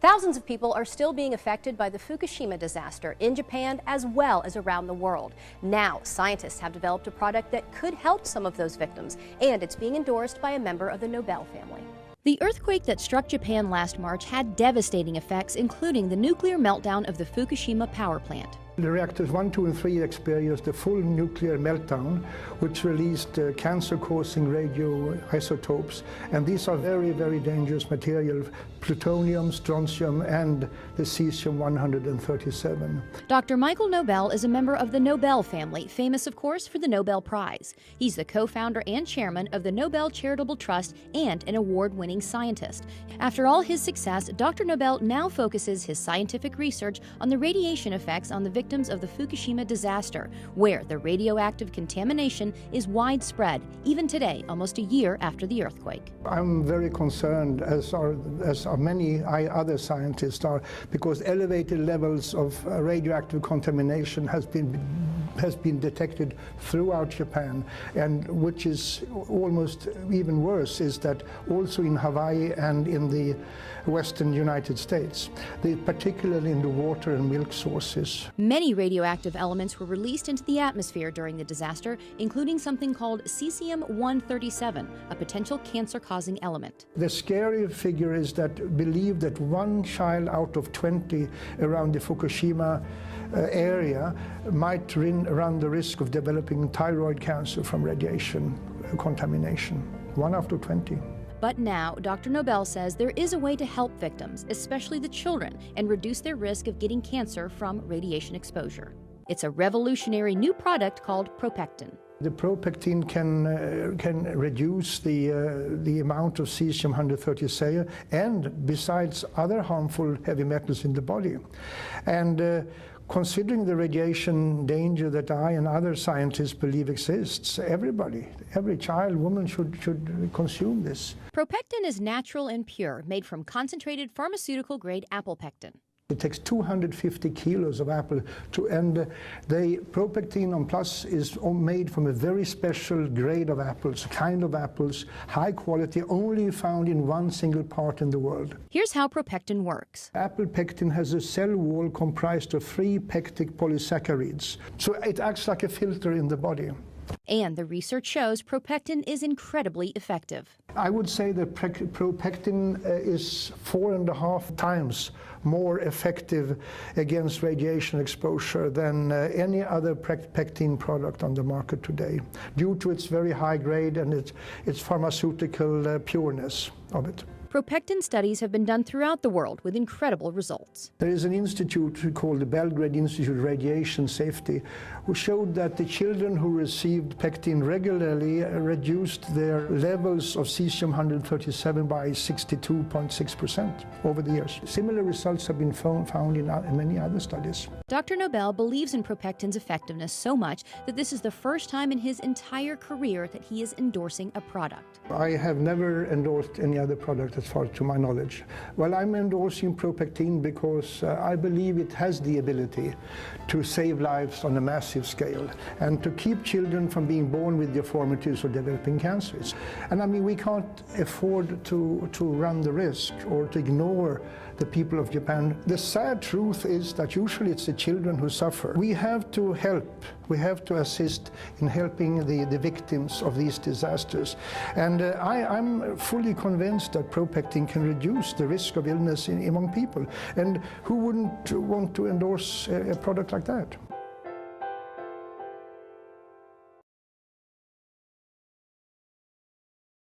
Thousands of people are still being affected by the Fukushima disaster in Japan as well as around the world. Now, scientists have developed a product that could help some of those victims, and it's being endorsed by a member of the Nobel family. The earthquake that struck Japan last March had devastating effects, including the nuclear meltdown of the Fukushima power plant. The reactors 1, 2, and 3 experienced a full nuclear meltdown, which released cancer-causing radioisotopes. And these are very, very dangerous material, plutonium, strontium, and the cesium-137. Dr. Michael Nobel is a member of the Nobel family, famous, of course, for the Nobel Prize. He's the co-founder and chairman of the Nobel Charitable Trust and an award-winning scientist. After all his success, Dr. Nobel now focuses his scientific research on the radiation effects on the victims of the Fukushima disaster, where the radioactive contamination is widespread, even today, almost a year after the earthquake. I'm very concerned, as are many other scientists are, because elevated levels of radioactive contamination has been detected throughout Japan, and which is almost even worse is that also in Hawaii and in the western United States, particularly in the water and milk sources. Many radioactive elements were released into the atmosphere during the disaster, including something called cesium-137, a potential cancer-causing element. The scary figure is that believe that 1 child out of 20 around the Fukushima area might run the risk of developing thyroid cancer from radiation contamination. 1 out of 20. But now, Dr. Nobel says there is a way to help victims, especially the children, and reduce their risk of getting cancer from radiation exposure. It's a revolutionary new product called ProPectin. The ProPectin can reduce the amount of cesium-137 and besides other harmful heavy metals in the body. And considering the radiation danger that I and other scientists believe exists, every child, woman should consume this. ProPectin is natural and pure, made from concentrated pharmaceutical-grade apple pectin. It takes 250 kilos of apple and the ProPectin on Plus is made from a very special grade of apples, kind of apples, high quality, only found in one single part in the world. Here's how ProPectin works. Apple pectin has a cell wall comprised of 3 pectic polysaccharides, so it acts like a filter in the body. And the research shows ProPectin is incredibly effective. I would say that ProPectin is 4.5 times more effective against radiation exposure than any other pectin product on the market today, due to its very high grade and its pharmaceutical pureness of it. ProPectin studies have been done throughout the world with incredible results. There is an institute called the Belgrade Institute of Radiation Safety, who showed that the children who received pectin regularly reduced their levels of cesium-137 by 62.6% over the years. Similar results have been found in many other studies. Dr. Nobel believes in ProPectin's effectiveness so much that this is the first time in his entire career that he is endorsing a product. I have never endorsed any other product as far to my knowledge. Well, I'm endorsing ProPectin because I believe it has the ability to save lives on a massive scale and to keep children from being born with deformities or developing cancers. And I mean, we can't afford to run the risk or to ignore the people of Japan. The sad truth is that usually it's the children who suffer. We have to help, we have to assist in helping the victims of these disasters. And I'm fully convinced that ProPectin can reduce the risk of illness among people. And who wouldn't want to endorse a product like that?